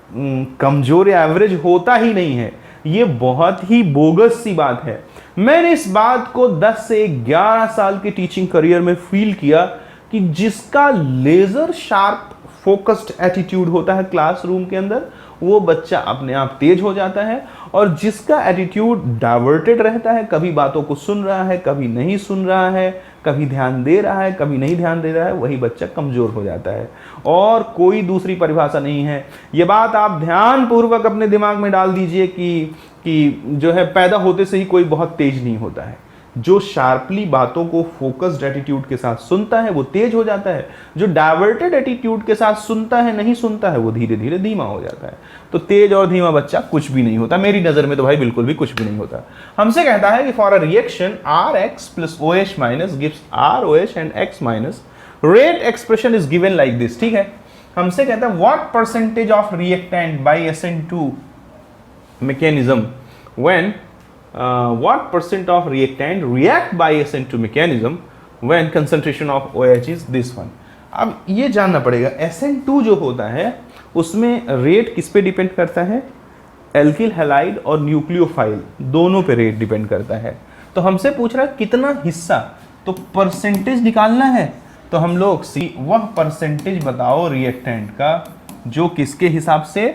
कमज़ोर या एवरेज होता ही नहीं है, ये बहुत ही बोगस सी बात है। मैंने इस बात को 10 से 11 साल के टीचिंग करियर में फील किया कि जिसका लेजर शार्प फोकस्ड एटीट्यूड होता है क्लासरूम के अंदर, वो बच्चा अपने आप तेज हो जाता है, और जिसका एटीट्यूड डाइवर्टेड रहता है, कभी बातों को सुन रहा है, कभी नहीं सुन रहा है, कभी ध्यान दे रहा है, कभी नहीं ध्यान दे रहा है, वही बच्चा कमजोर हो जाता है। और कोई दूसरी परिभाषा नहीं है। ये बात आप ध्यान पूर्वक अपने दिमाग में डाल दीजिए कि जो है, पैदा होते से ही कोई बहुत तेज नहीं होता है। जो शार्पली बातों को फोकस्ड एटीट्यूड के साथ सुनता है वो तेज हो जाता है, जो डाइवर्टेड एटीट्यूड के साथ सुनता है, नहीं सुनता है, वो धीरे धीरे धीमा हो जाता है। तो तेज और धीमा बच्चा कुछ भी नहीं होता, मेरी नजर में तो भाई बिल्कुल भी कुछ भी नहीं होता। हमसे कहता है कि for a reaction Rx plus OH minus gives ROH and X minus, rate expression is given like this, ठीक है। हमसे कहता है what percentage of reactant bye SN2 mechanism when what percent of reactant react by SN2 mechanism when concentration of OH is this one। अब ये जानना पड़ेगा, SN2 जो होता है उसमें रेट किस पे डिपेंड करता है, एल्किल हैलाइड और न्यूक्लियोफाइल दोनों पे रेट डिपेंड करता है। तो हमसे पूछ रहा है कितना हिस्सा, तो परसेंटेज निकालना है। तो हम लोग वह परसेंटेज बताओ रिएक्टेंट का जो किसके हिसाब से,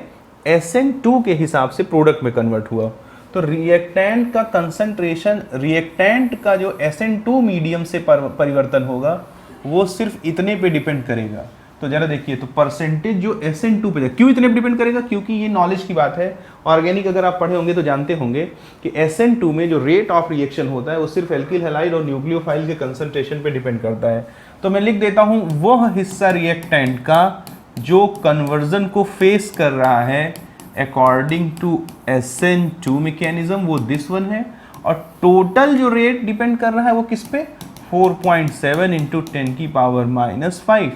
SN2 के हिसाब से प्रोडक्ट में कन्वर्ट हुआ। तो रिएक्टेंट का कंसंट्रेशन, रिएक्टेंट का जो SN2 मीडियम से परिवर्तन होगा वो सिर्फ इतने पे डिपेंड करेगा। तो जरा देखिए, तो परसेंटेज जो SN2 पे, क्यों इतने पे डिपेंड करेगा, क्योंकि ये नॉलेज की बात है। ऑर्गेनिक अगर आप पढ़े होंगे तो जानते होंगे कि SN2 में जो रेट ऑफ रिएक्शन होता है वो सिर्फ एल्किल हैलाइड और न्यूक्लियोफाइल के कंसंट्रेशन पे डिपेंड करता है। तो मैं लिख देता हूँ वह हिस्सा रिएक्टेंट का जो कन्वर्जन को फेस कर रहा है अकॉर्डिंग टू SN2 मैकेनिज्म, वो दिस वन है। और टोटल जो रेट डिपेंड कर रहा है वो किस पे, 4.7 इंटू 10 की power -5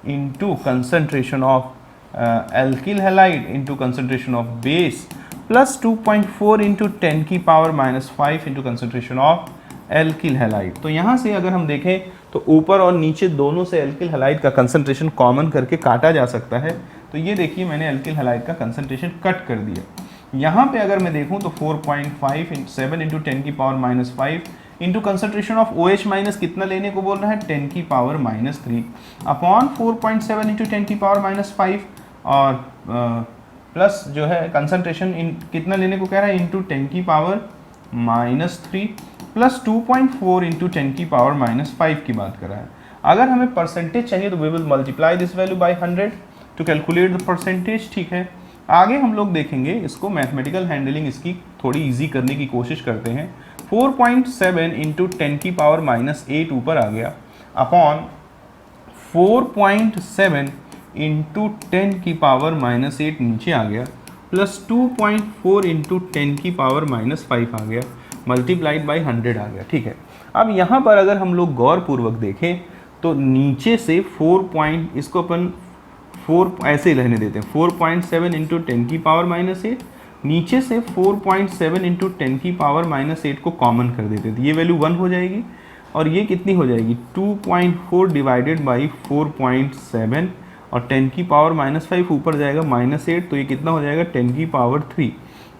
into concentration of alkyl halide into concentration of base plus 2.4 into 10 की power -5 into concentration of alkyl halide. तो यहाँ से अगर हम देखें तो ऊपर और नीचे दोनों से एल्किल हैलाइड का कंसंट्रेशन कॉमन करके काटा जा सकता है। तो ये देखिए, मैंने एल्किल हैलाइड का कंसंट्रेशन कट कर दिया। यहाँ पे अगर मैं देखूँ तो 4.57 इंटू 10 की power -5 into concentration of OH minus कितना लेने को बोल रहा है, 10 की पावर -3 अपॉन 4.7 इंटू 10 की पावर -5 और प्लस जो है कंसंट्रेशन कितना लेने को कह रहा है, इंटू 10 की पावर -3 प्लस 2.4 इंटू 10 की पावर -5 की बात कर रहा है। अगर हमें परसेंटेज चाहिए तो we will multiply this value by 100 to calculate the percentage, ठीक है। आगे हम लोग देखेंगे इसको, मैथमेटिकल हैंडलिंग इसकी थोड़ी इजी करने की कोशिश करते हैं। 4.7 इंटू 10 की पावर -8 ऊपर आ गया, अपॉन 4.7 इंटू 10 की पावर -8 नीचे आ गया, प्लस 2.4 इंटू 10 की पावर -5 आ गया, मल्टीप्लाइड बाई 100 आ गया। ठीक है, अब यहाँ पर अगर हम लोग गौर पूर्वक देखें तो नीचे से 4 इसको अपन 4 ऐसे ही रहने देते हैं, 4.7 इंटू 10 की पावर -8, नीचे से 4.7 इंटू 10 की पावर -8 को कॉमन कर देते थे, ये वैल्यू 1 हो जाएगी, और ये कितनी हो जाएगी 2.4 डिवाइडेड बाई 4.7, और 10 की पावर -5 ऊपर जाएगा -8, तो ये कितना हो जाएगा 10 की पावर 3,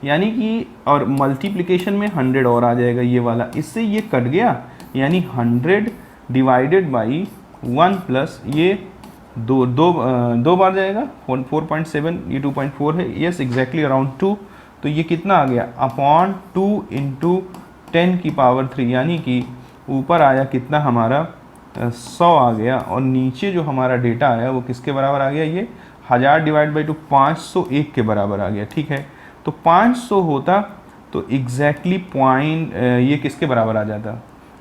यानी कि, और मल्टीप्लिकेशन में 100 और आ जाएगा ये वाला, इससे ये कट गया, यानी 100 डिवाइडेड बाई 1 प्लस ये दो बार जाएगा, 4.7, ये 2.4 है, यस एग्जैक्टली अराउंड 2, तो ये कितना आ गया अपॉन 2 इंटू 10 की पावर 3, यानी कि ऊपर आया कितना हमारा 100 आ गया, और नीचे जो हमारा डेटा आया वो किसके बराबर आ गया, ये 1000 डिवाइड बाई 2 501 के बराबर आ गया। ठीक है, तो 500 होता तो एग्जैक्टली पॉइंट ये किसके बराबर आ जाता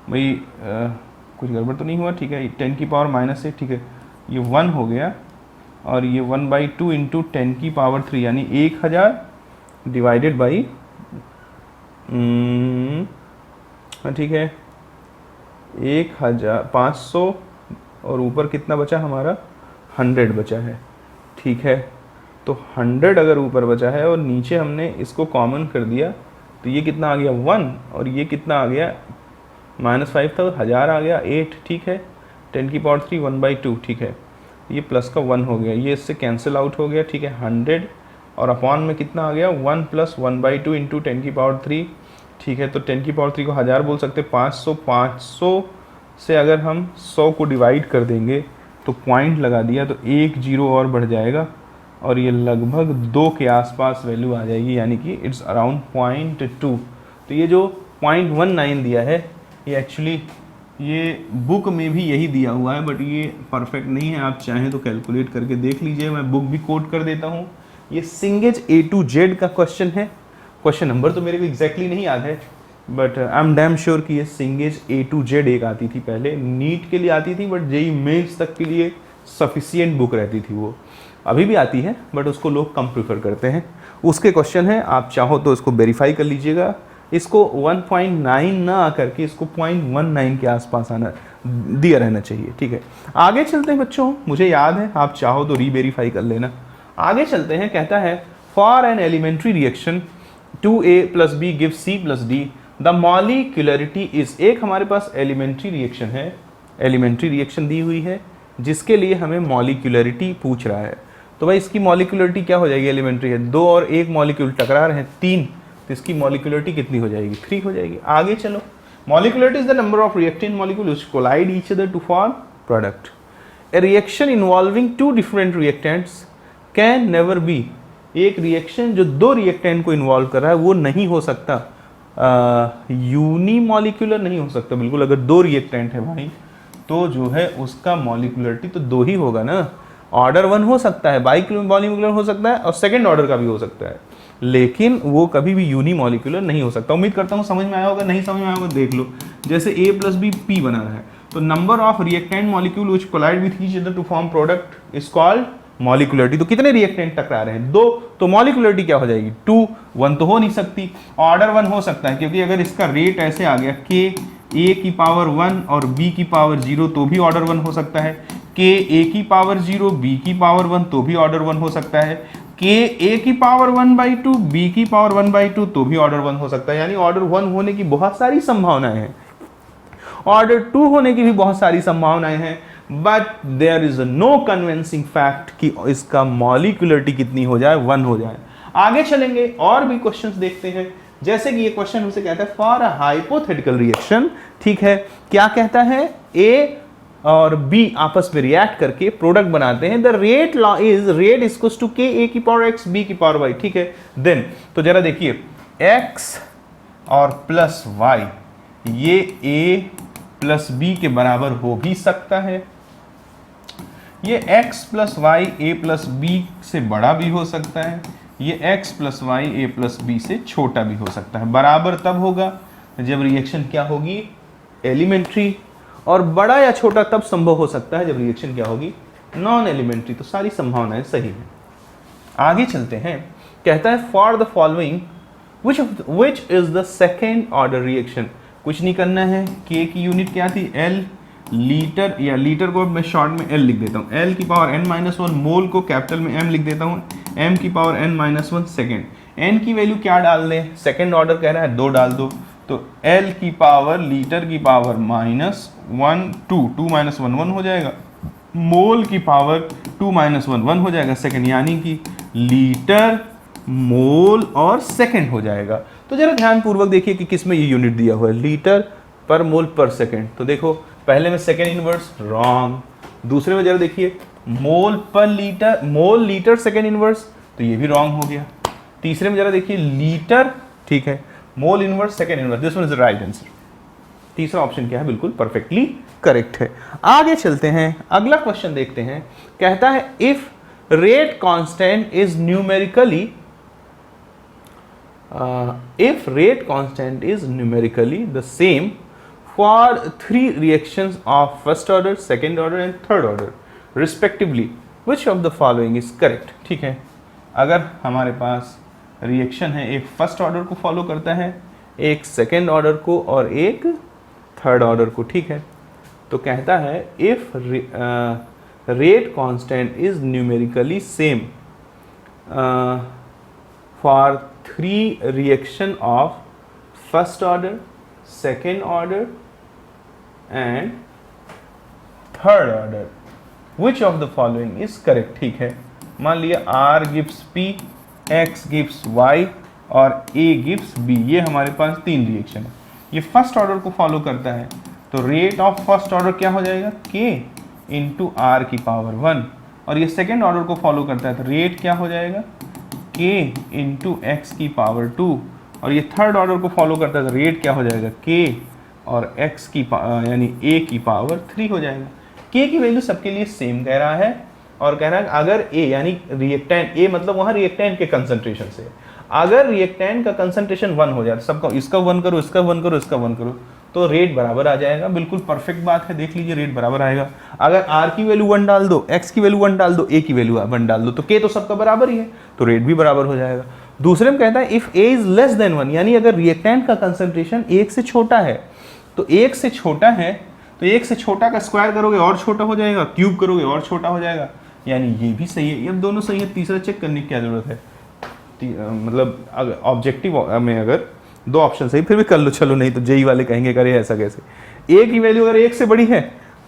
भाई, कुछ गड़बड़ तो नहीं हुआ, ठीक है, 10 की पावर -8, ठीक है, ये 1 हो गया, और ये 1/2 इंटू 10 की पावर 3, यानी 1000 डिवाइडेड बाई, ठीक है, 1500, और ऊपर कितना बचा हमारा 100 बचा है। ठीक है, तो 100 अगर ऊपर बचा है और नीचे हमने इसको कॉमन कर दिया, तो ये कितना आ गया 1, और ये कितना आ गया -5 था, 1000 आ गया 8। ठीक है, 10 की पावर 3 1/2, ठीक है, ये प्लस का 1 हो गया, ये इससे कैंसिल आउट हो गया। ठीक है, 100 और अपॉन में कितना आ गया 1 प्लस 1/2 इंटू 10 की पावर 3। ठीक है, तो 10 की पावर 3 को 1000 बोल सकते, 500 से अगर हम 100 को डिवाइड कर देंगे तो पॉइंट लगा दिया तो 1 0 और बढ़ जाएगा, और ये लगभग 2 के आसपास वैल्यू आ जाएगी, यानी कि इट्स अराउंड 0.2। तो ये जो 0.19 दिया है, ये एक्चुअली ये बुक में भी यही दिया हुआ है, बट ये परफेक्ट नहीं है, आप चाहें तो कैलकुलेट करके देख लीजिए, मैं बुक भी कोट कर देता हूँ। ये सिंगेज A to Z का क्वेश्चन है, क्वेश्चन नंबर तो मेरे को एग्जैक्टली नहीं याद है, but I am damn sure कि ये सिंगेज A to Z एक आती थी पहले, नीट के लिए आती थी, बट जेई मेंस तक के लिए सफिशियंट बुक रहती थी, वो अभी भी आती है, बट उसको लोग कम प्रेफर करते हैं। उसके क्वेश्चन है, आप चाहो तो इसको वेरीफाई कर लीजिएगा, इसको 1.9 ना आकर के इसको 0.19 के आसपास आना दिया रहना चाहिए। ठीक है, आगे चलते हैं बच्चों, मुझे याद है, आप चाहो तो रीवेरीफाई कर लेना। आगे चलते हैं, कहता है for an elementary reaction 2A + B give C + D the molecularity is. एक हमारे पास एलिमेंट्री रिएक्शन है, एलिमेंट्री रिएक्शन दी हुई है, जिसके लिए हमें मॉलिक्यूलरिटी पूछ रहा है। तो भाई इसकी मॉलिक्यूलरिटी क्या हो जाएगी, एलिमेंट्री है, 2 और 1 मॉलिक्यूल टकरा रहे हैं 3, तो इसकी मॉलिक्यूलरिटी कितनी हो जाएगी 3 हो जाएगी। आगे चलो, molecularity is the number of reactant molecule which collide each other to form product. A reaction involving 2 different reactants can never be. एक रिएक्शन जो 2 रिएक्टेंट को इन्वॉल्व कर रहा है वो नहीं हो सकता, यूनिमॉलिक्यूलर नहीं हो सकता बिल्कुल। अगर 2 रिएक्टेंट है भाई, तो जो है उसका मॉलिक्यूलरिटी तो 2 ही होगा ना। ऑर्डर 1 हो सकता है, बाइमॉलिक्यूलर हो सकता है, और सेकंड ऑर्डर का भी हो सकता है, लेकिन वो कभी भी यूनिमॉलिक्यूलर नहीं हो सकता। उम्मीद करता हूँ समझ में आया होगा, नहीं समझ में आया होगा देख लो। जैसे A + B P बना रहा है, तो number of reactant molecule which collide with each other to form product is called molecularity. तो कितने रिएक्टेंट टकरा रहे हैं 2, तो मॉलिक्यूलरिटी क्या हो जाएगी 2, 1 तो हो नहीं सकती। ऑर्डर 1 हो सकता है, क्योंकि अगर इसका रेट ऐसे आ गया K A की पावर 1 और B की पावर 0, तो भी ऑर्डर 1 हो सकता है। K A की पावर 0 B की पावर 1, तो भी ऑर्डर 1 हो सकता है। K A की पावर 1/2 B की पावर 1/2, तो भी ऑर्डर 1 हो सकता है। यानी ऑर्डर 1 होने की बहुत सारी संभावनाएं हैं, ऑर्डर 2 होने की भी बहुत सारी संभावनाएं हैं, but there is no convincing fact कि इसका मॉलिक्यूलरिटी कितनी हो जाए 1 हो जाए। आगे चलेंगे और भी क्वेश्चंस देखते हैं, जैसे कि ये क्वेश्चन हमसे कहता है फॉर अ हाइपोथेटिकल रिएक्शन। ठीक है, क्या कहता है, A और B आपस में रिएक्ट करके प्रोडक्ट बनाते हैं, the rate law is rate equals to K A की पावर x B की पावर y। ठीक है, देन तो जरा देखिए x और प्लस y ये A + B के बराबर हो भी सकता है, ये x + y A + B से बड़ा भी हो सकता है, ये x प्लस वाई ए प्लस बी से छोटा भी हो सकता है। बराबर तब होगा जब रिएक्शन क्या होगी, एलिमेंट्री, और बड़ा या छोटा तब संभव हो सकता है जब रिएक्शन क्या होगी, नॉन एलिमेंट्री। तो सारी संभावनाएं सही हैं। आगे चलते हैं, कहता है for the following which is the second order reaction. कुछ नहीं करना है, k की यूनिट क्या थी, L, लीटर, या लीटर को मैं शॉर्ट में L लिख देता हूँ, L की पावर n-1, मोल को कैपिटल में M लिख देता हूँ, M की पावर n-1 सेकेंड। n की वैल्यू क्या डाल दें, सेकेंड ऑर्डर कह रहा है 2 डाल दो, तो L की पावर लीटर की पावर -1 2 माइनस 1 हो जाएगा, मोल की पावर 2 माइनस 1 हो जाएगा सेकेंड, यानी कि लीटर मोल और सेकेंड हो जाएगा। तो जरा ध्यान पूर्वक देखिए कि किस में ये यूनिट दिया हुआ है, लीटर पर मोल पर सेकेंड। तो देखो पहले में सेकेंड इनवर्स रॉन्ग, दूसरे में जरा देखिए मोल पर litre, mole litre second inverse, तो ये भी रॉन्ग हो गया। तीसरे में जरा देखिए लीटर, ठीक है, mole inverse second inverse, this one is the right answer. तीसरा ऑप्शन क्या है, बिल्कुल परफेक्टली करेक्ट है। आगे चलते हैं, अगला क्वेश्चन देखते हैं। कहता है if rate constant is numerically if rate constant is numerically the same for 3 reactions of first order, second order and third order respectively, which of the following is correct। ठीक है, अगर हमारे पास रिएक्शन है, एक फर्स्ट ऑर्डर को फॉलो करता है, एक सेकेंड ऑर्डर को और एक थर्ड ऑर्डर को, ठीक है, तो कहता है if rate constant is numerically same for 3 reaction of first order, second order and third order, which of the following is correct। ठीक है, मान लिया R gives P, X gives Y और A gives B, ये हमारे पास 3 रिएक्शन है। ये फर्स्ट ऑर्डर को फॉलो करता है, तो रेट ऑफ फर्स्ट ऑर्डर क्या हो जाएगा, K इंटू R की पावर 1, और ये सेकेंड ऑर्डर को फॉलो करता है, तो रेट क्या हो जाएगा, k इंटू एक्स की पावर 2, और ये थर्ड ऑर्डर को फॉलो करता है, तो रेट क्या हो जाएगा, k और x की यानी a की पावर 3 हो जाएगा। k की वैल्यू सबके लिए सेम कह रहा है, और कह रहा है अगर a यानी रिएक्टेंट, a मतलब वहाँ रिएक्टेंट के कंसंट्रेशन से, अगर रिएक्टेंट का कंसंट्रेशन 1 हो जाए, तो सबका इसका 1 करो, इसका 1 करो, इसका 1 करो, तो रेट बराबर आ जाएगा। बिल्कुल परफेक्ट बात है, देख लीजिए रेट बराबर आएगा। अगर R की वैल्यू 1 डाल दो, X की वैल्यू 1 डाल दो, A की वैल्यू 1 डाल दो, तो K तो सबका बराबर ही है, तो रेट भी बराबर हो जाएगा। दूसरे में कहता है if A is less than 1, यानी अगर रिएक्टेंट का कंसंट्रेशन 1 से छोटा है, तो 1 से छोटा है, तो 1 से छोटा का स्क्वायर करोगे और छोटा हो जाएगा, क्यूब करोगे और छोटा हो जाएगा, यानी ये भी सही है। ये दोनों सही है, तीसरा चेक करने की क्या जरूरत है, मतलब ऑब्जेक्टिव में अगर 2 ऑप्शन सही फिर भी कर लो, चलो, नहीं तो जेई वाले कहेंगे करे ऐसा कैसे। ए की वैल्यू अगर 1 से बड़ी है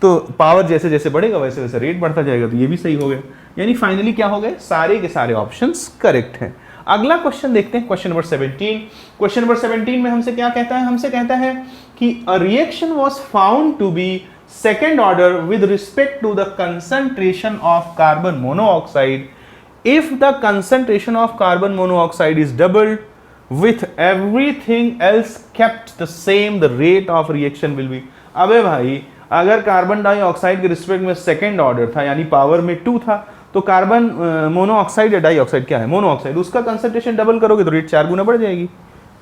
तो पावर जैसे जैसे बढ़ेगा वैसे वैसे रेट बढ़ता जाएगा, तो ये भी सही हो गया। यानी फाइनली क्या हो गए, सारे के सारे ऑप्शंस करेक्ट हैं। अगला क्वेश्चन देखते हैं, क्वेश्चन नंबर 17। क्वेश्चन नंबर 17 में हमसे क्या कहता है, हमसे कहता है कि a reaction was found to be second order with respect to the concentration of carbon monoxide if the concentration of carbon monoxide is doubled with everything else kept the same, the rate of reaction will be। अबे भाई, अगर कार्बन डाइऑक्साइड के रिस्पेक्ट में सेकेंड ऑर्डर था, यानी पावर में 2 था, तो कार्बन मोनोऑक्साइड या डाइऑक्साइड क्या है, मोनोऑक्साइड, उसका कंसंट्रेशन डबल करोगे तो रेट 4 गुना बढ़ जाएगी।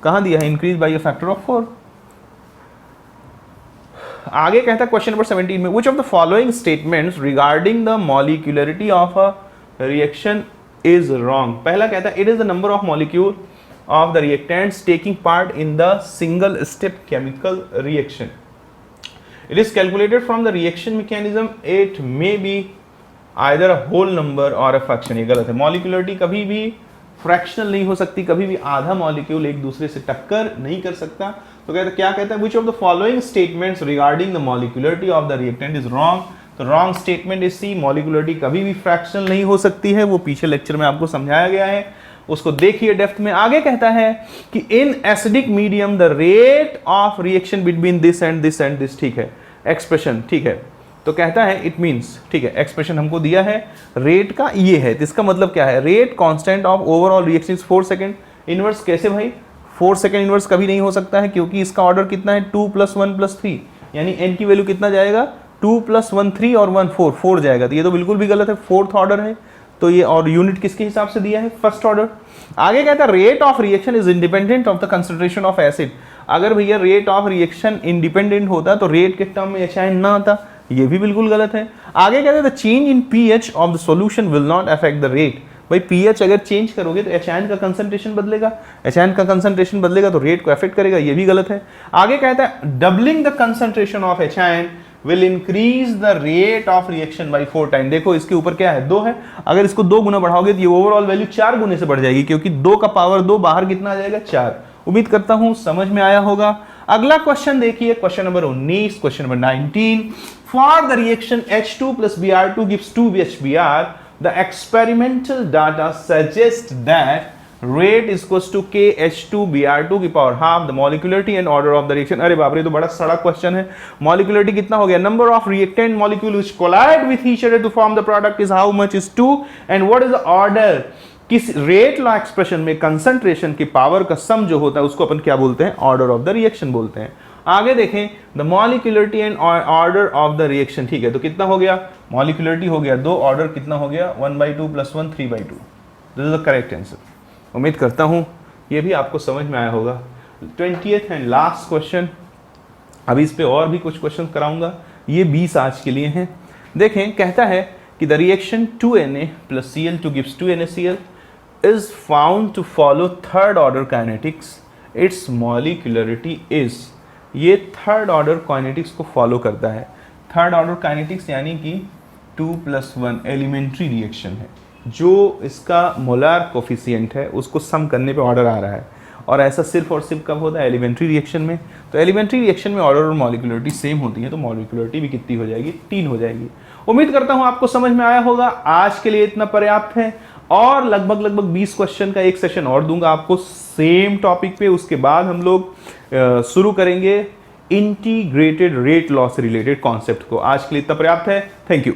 कहाँ दिया है, increase by a factor of 4। आगे कहता है क्वेश्चन नंबर 17 में, which of the following statements regarding the molecularity of a reaction is wrong। पहला कहता है it is the number of molecule of the reactants taking part in the single step chemical reaction। It is calculated from the reaction mechanism, it may be either a whole number or a fraction। ये गलत है, मॉलिक्यूलरिटी कभी भी फ्रैक्शनल नहीं हो सकती, कभी भी आधा मॉलिक्यूल एक दूसरे से टक्कर नहीं कर सकता। तो कहता क्या कहता है, which of the following statements regarding the molecularity of the reactant is wrong। तो wrong statement is C, molecularity कभी भी फ्रैक्शनल नहीं हो सकती है, वो पीछे लेक्चर में आपको समझाया गया है, उसको देखिए डेप्थ में। आगे कहता है कि in acidic medium the rate of reaction between this and this and this, ठीक है, एक्सप्रेशन, ठीक है, तो कहता है इट मीन्स, ठीक है, एक्सप्रेशन हमको दिया है रेट का, ये है, तो इसका मतलब क्या है, rate constant of overall reaction is 4 second. Inverse कैसे भाई, 4 सेकेंड इनवर्स कभी नहीं हो सकता है, क्योंकि इसका ऑर्डर कितना है, 2 + 1 + 3, यानी n की वैल्यू कितना जाएगा, 2 + 1 3 और 1 4 जाएगा, तो ये तो बिल्कुल भी गलत है, 4th ऑर्डर है। तो ये और यूनिट किसके हिसाब से दिया है, फर्स्ट ऑर्डर। आगे कहता है rate of reaction is independent of the concentration of acid. अगर भैया रेट ऑफ रिएक्शन इंडिपेंडेंट होता तो रेट के टर्म में एच ना आता, ये भी बिल्कुल गलत है। आगे कहते हैं the change in pH of the solution will not affect the rate. भाई पीएच अगर चेंज करोगे तो एच का कंसंट्रेशन बदलेगा, एच का कंसंट्रेशन बदलेगा तो रेट को अफेक्ट करेगा, ये भी गलत है। आगे कहता है doubling the concentration of H will increase the rate of reaction by 4 time. देखो इसके ऊपर क्या है, 2 है, अगर इसको 2 गुना बढ़ाओगे तो ये ओवरऑल वैल्यू 4 गुने से बढ़ जाएगी, क्योंकि 2 का पावर 2 बाहर कितना आ जाएगा, 4। उम्मीद करता हूं समझ में आया होगा। अगला क्वेश्चन देखिए, question number 19, question number 19, for the reaction H2 plus Br2 gives 2HBr, the experimental data suggests that rate is equals to KH2Br2 की power half, the molecularity and order of the reaction। अरे बाप रे, तो बड़ा सड़ा क्वेश्चन है। molecularity कितना हो गया, number of reactant molecule which collide with each other to form the product is how much is 2, and what is the order। किस रेट लॉ एक्सप्रेशन में कंसंट्रेशन की पावर का सम जो होता है उसको अपन क्या बोलते हैं, ऑर्डर ऑफ द रिएक्शन बोलते हैं। आगे देखें the molecularity and order of the reaction. ठीक है, तो कितना हो गया, मॉलिक्यूलरिटी हो गया 2, ऑर्डर कितना हो गया 1/2 + 1 3/2। This is the correct answer. उम्मीद करता हूं ये भी आपको समझ में आया होगा। 20th एंड लास्ट क्वेश्चन, अभी इस पे और भी कुछ क्वेश्चन कराऊंगा, ये 20 आज के लिए हैं। देखें कहता है कि the reaction 2Na + Cl2 gives 2NaCl is found to follow third order kinetics, its molecularity is। ये थर्ड ऑर्डर काइनेटिक्स को फॉलो करता है। थर्ड ऑर्डर काइनेटिक्स यानी कि 2 + 1 एलिमेंट्री रिएक्शन है, जो इसका मोलार कोफिशिएंट है उसको सम करने पे ऑर्डर आ रहा है, और ऐसा सिर्फ और सिर्फ कब होता है, एलिमेंट्री रिएक्शन में। तो एलिमेंट्री रिएक्शन में ऑर्डर और मॉलिक्यूलरिटी सेम होती है, तो मॉलिक्यूलरिटी भी कितनी हो जाएगी, 3 हो जाएगी। उम्मीद करता हूं आपको समझ में आया होगा। आज के लिए इतना पर्याप्त है, और लगभग 20 क्वेश्चन का एक सेशन और दूंगा आपको सेम टॉपिक पे। उसके बाद हम लोग शुरू करेंगे इंटीग्रेटेड रेट लॉ से रिलेटेड कॉन्सेप्ट को। आज के लिए इतना पर्याप्त है। Thank you.